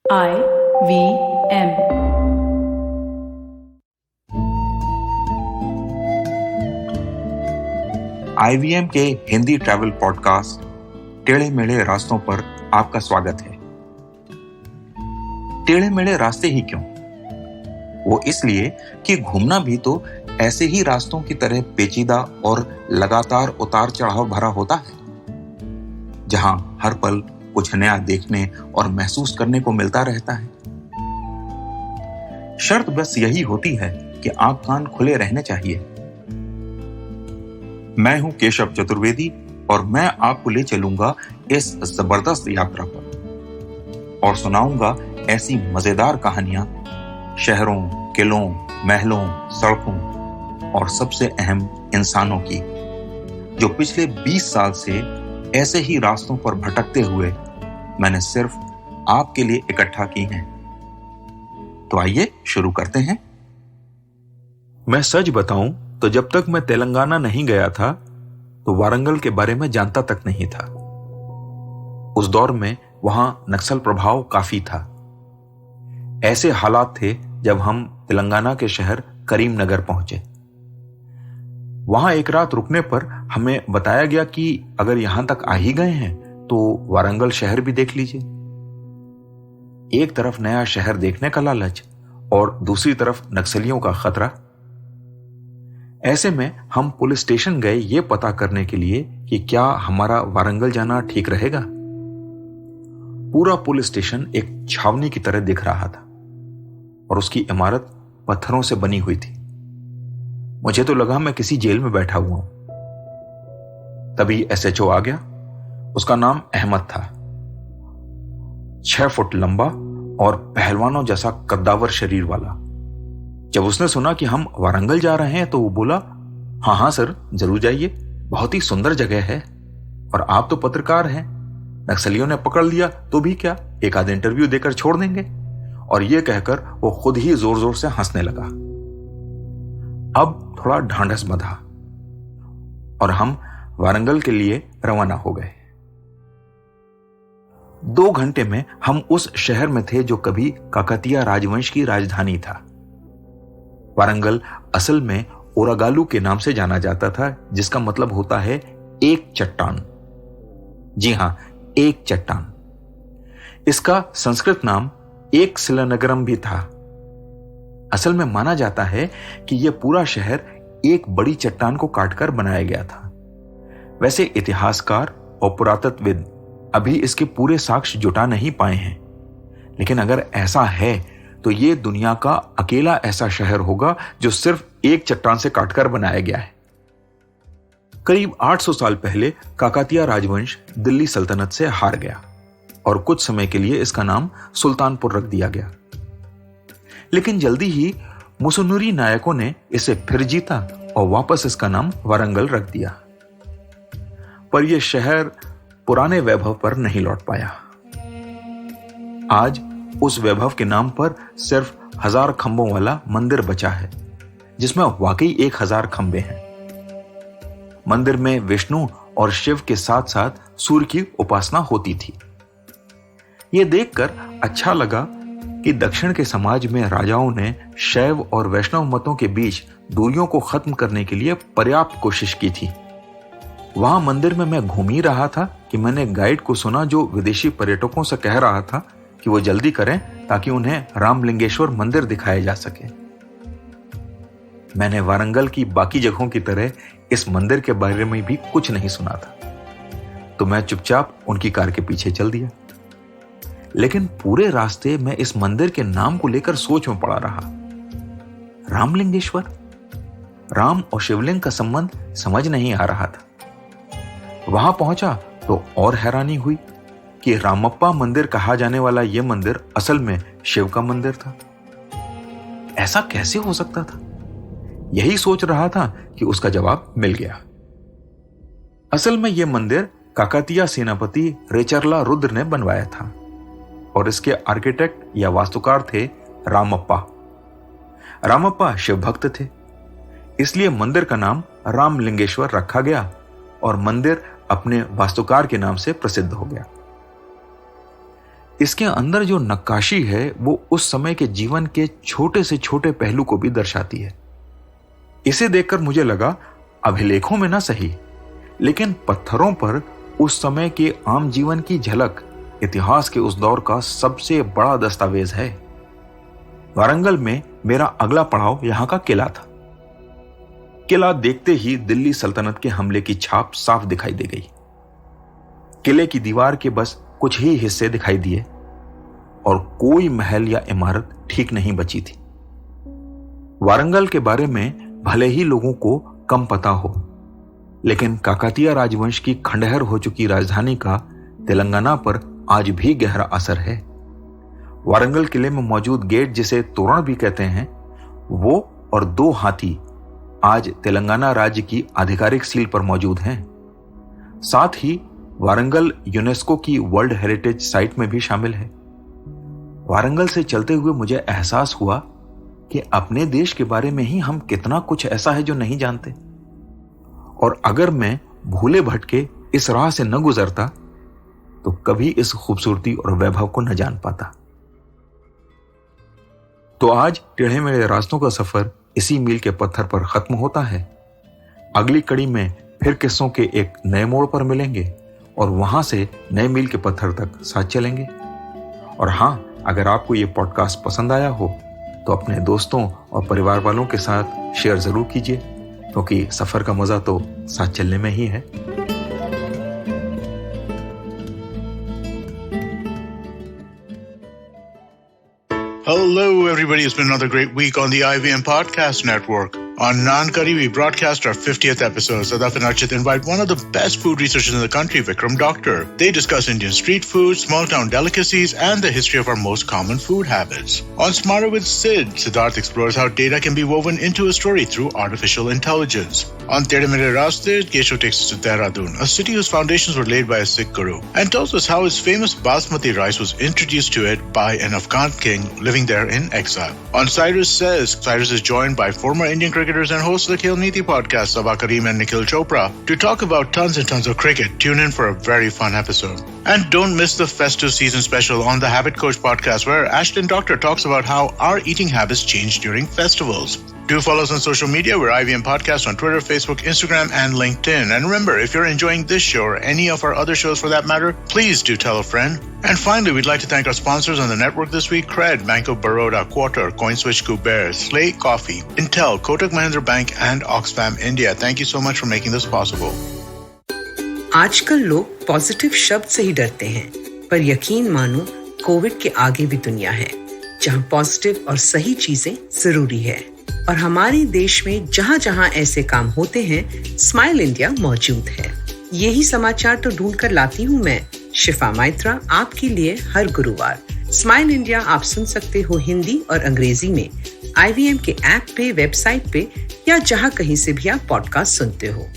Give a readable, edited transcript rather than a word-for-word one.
IVM। IVM के Hindi travel podcast टेढ़े मेढ़े रास्तों पर आपका स्वागत है। टेढ़े मेढ़े रास्ते ही क्यों? वो इसलिए कि घूमना भी तो ऐसे ही रास्तों की तरह पेचीदा और लगातार उतार चढ़ाव भरा होता है, जहां हर पल कुछ नया देखने और महसूस करने को मिलता रहता है। शर्त बस यही होती है कि आंख कान खुले रहने चाहिए। मैं हूं केशव चतुर्वेदी और मैं आपको ले चलूंगा इस जबरदस्त यात्रा पर और सुनाऊंगा ऐसी मजेदार कहानियां शहरों, किलों, महलों, सड़कों और सबसे अहम इंसानों की, जो पिछले 20 साल से ऐसे ही रास्तों पर भटकते हुए मैंने सिर्फ आपके लिए इकट्ठा की हैं। तो आइए शुरू करते हैं। मैं सच बताऊं तो जब तक मैं तेलंगाना नहीं गया था तो वारंगल के बारे में जानता तक नहीं था। उस दौर में वहां नक्सल प्रभाव काफी था। ऐसे हालात थे जब हम तेलंगाना के शहर करीमनगर पहुंचे। वहां एक रात रुकने पर हमें बताया गया कि अगर यहां तक आ ही गए हैं तो वारंगल शहर भी देख लीजिए। एक तरफ नया शहर देखने का लालच और दूसरी तरफ नक्सलियों का खतरा। ऐसे में हम पुलिस स्टेशन गए ये पता करने के लिए कि क्या हमारा वारंगल जाना ठीक रहेगा। पूरा पुलिस स्टेशन एक छावनी की तरह दिख रहा था और उसकी इमारत पत्थरों से बनी हुई थी। मुझे तो लगा मैं किसी जेल में बैठा हुआ हूं। तभी एसएचओ आ गया। उसका नाम अहमद था। 6 फुट लंबा और पहलवानों जैसा कद्दावर शरीर वाला। जब उसने सुना कि हम वारंगल जा रहे हैं तो वो बोला, हाँ सर, जरूर जाइए, बहुत ही सुंदर जगह है और आप तो पत्रकार हैं, नक्सलियों ने पकड़ लिया तो भी क्या, एक आध इंटरव्यू देकर छोड़ देंगे। और ये कहकर वो खुद ही जोर जोर से हंसने लगा। अब थोड़ा ढांढस बंधा और हम वारंगल के लिए रवाना हो गए। 2 घंटे में हम उस शहर में थे जो कभी काकतीय राजवंश की राजधानी था। वारंगल असल में ओरागालू के नाम से जाना जाता था, जिसका मतलब होता है एक चट्टान। जी हां, एक चट्टान। इसका संस्कृत नाम एक शिलानगरम भी था। असल में माना जाता है कि यह पूरा शहर एक बड़ी चट्टान को काटकर बनाया गया था। वैसे इतिहासकार और पुरातत्वविद अभी इसके पूरे साक्ष्य जुटा नहीं पाए हैं, लेकिन अगर ऐसा है तो यह दुनिया का अकेला ऐसा शहर होगा जो सिर्फ एक चट्टान से काटकर बनाया गया है। करीब 800 साल पहले काकतीय राजवंश दिल्ली सल्तनत से हार गया और कुछ समय के लिए इसका नाम सुल्तानपुर रख दिया गया। लेकिन जल्दी ही मुसुनुरी नायकों ने इसे फिर जीता और वापस इसका नाम वारंगल रख दिया। पर यह शहर पुराने वैभव पर नहीं लौट पाया। आज उस वैभव के नाम पर सिर्फ 1000 खंभों वाला मंदिर बचा है, जिसमें वाकई 1000 खंभे हैं। मंदिर में विष्णु और शिव के साथ साथ सूर्य की उपासना होती थी। यह देखकर अच्छा लगा कि दक्षिण के समाज में राजाओं ने शैव और वैष्णव मतों के बीच दूरियों को खत्म करने के लिए पर्याप्त कोशिश की थी। वहां मंदिर में मैं घूम ही रहा था कि मैंने गाइड को सुना जो विदेशी पर्यटकों से कह रहा था कि वो जल्दी करें ताकि उन्हें रामलिंगेश्वर मंदिर दिखाया जा सके। मैंने वारंगल की बाकी जगहों की तरह इस मंदिर के बारे में भी कुछ नहीं सुना था, तो मैं चुपचाप उनकी कार के पीछे चल दिया। लेकिन पूरे रास्ते मैं इस मंदिर के नाम को लेकर सोच में पड़ा रहा। रामलिंगेश्वर, राम और शिवलिंग का संबंध समझ नहीं आ रहा था। वहां पहुंचा तो और हैरानी हुई कि रामप्पा मंदिर कहा जाने वाला यह मंदिर असल में शिव का मंदिर था। ऐसा कैसे हो सकता था? यही सोच रहा था कि उसका जवाब मिल गया। असल में यह मंदिर काकतीय सेनापति रेचरला रुद्र ने बनवाया था और इसके आर्किटेक्ट या वास्तुकार थे रामप्पा। रामप्पा शिव भक्त थे, इसलिए मंदिर का नाम रामलिंगेश्वर रखा गया और मंदिर अपने वास्तुकार के नाम से प्रसिद्ध हो गया। इसके अंदर जो नक्काशी है वो उस समय के जीवन के छोटे से छोटे पहलू को भी दर्शाती है। इसे देखकर मुझे लगा अभिलेखों में ना सही, लेकिन पत्थरों पर उस समय के आम जीवन की झलक इतिहास के उस दौर का सबसे बड़ा दस्तावेज है। वारंगल में मेरा अगला पड़ाव यहां का किला था। किला देखते ही दिल्ली सल्तनत के हमले की छाप साफ दिखाई दे गई। किले की दीवार के बस कुछ ही हिस्से दिखाई दिए और कोई महल या इमारत ठीक नहीं बची थी। वारंगल के बारे में भले ही लोगों को कम पता हो, लेकिन काकतीय राजवंश की खंडहर हो चुकी राजधानी का तेलंगाना पर आज भी गहरा असर है। वारंगल किले में मौजूद गेट, जिसे तोरण भी कहते हैं, वो और 2 हाथी आज तेलंगाना राज्य की आधिकारिक सील पर मौजूद हैं। साथ ही वारंगल यूनेस्को की वर्ल्ड हेरिटेज साइट में भी शामिल है। वारंगल से चलते हुए मुझे एहसास हुआ कि अपने देश के बारे में ही हम कितना कुछ ऐसा है जो नहीं जानते, और अगर मैं भूले भटके इस राह से न गुजरता तो कभी इस खूबसूरती और वैभव को न जान पाता। तो आज टेढ़े मेढ़े रास्तों का सफर इसी मील के पत्थर पर खत्म होता है। अगली कड़ी में फिर किस्सों के एक नए मोड़ पर मिलेंगे और वहां से नए मील के पत्थर तक साथ चलेंगे। और हाँ, अगर आपको ये पॉडकास्ट पसंद आया हो तो अपने दोस्तों और परिवार वालों के साथ शेयर जरूर कीजिए, क्योंकि सफर का मजा तो साथ चलने में ही है। Hello, everybody. It's been another great week on the IVM Podcast Network. On Naan Curry, we broadcast our 50th episode. Sadaf and Archit invite one of the best food researchers in the country, Vikram Doctor. They discuss Indian street food, small town delicacies, and the history of our most common food habits. On Smarter with Sid, Siddharth explores how data can be woven into a story through artificial intelligence. On Tere Mere Raste, Keshav takes us to Dehradun, a city whose foundations were laid by a Sikh guru, and tells us how his famous basmati rice was introduced to it by an Afghan king living there in exile. On Cyrus Says, Cyrus is joined by former Indian cricketers and hosts of the Khel Niti podcast, Sabah Kareem and Nikhil Chopra, to talk about tons and tons of cricket. Tune in for a very fun episode. And don't miss the festive season special on the Habit Coach podcast, where Ashton Doctor talks about how our eating habits change during festivals. Do follow us on social media. We're IVM Podcast on Twitter, Facebook, Instagram, and LinkedIn. And remember, if you're enjoying this show or any of our other shows for that matter, please do tell a friend. And finally, we'd like to thank our sponsors on the network this week: Cred, Bank of Baroda, Quarter, CoinSwitch, Kuber, Slate Coffee, Intel, Kotak Mahindra Bank, and Oxfam India. Thank you so much for making this possible. आजकल लोग positive शब्द से ही डरते हैं, पर यकीन मानो Covid के आगे भी दुनिया है, जहां पॉजिटिव और सही चीजें जरूरी है। और हमारे देश में जहां जहां ऐसे काम होते हैं, स्माइल इंडिया मौजूद है। यही समाचार तो ढूंढ कर लाती हूँ मैं, शिफा माइत्रा, आपके लिए हर गुरुवार। स्माइल इंडिया आप सुन सकते हो हिंदी और अंग्रेजी में IVM के ऐप पे, वेबसाइट पे, या जहां कहीं से भी आप पॉडकास्ट सुनते हो।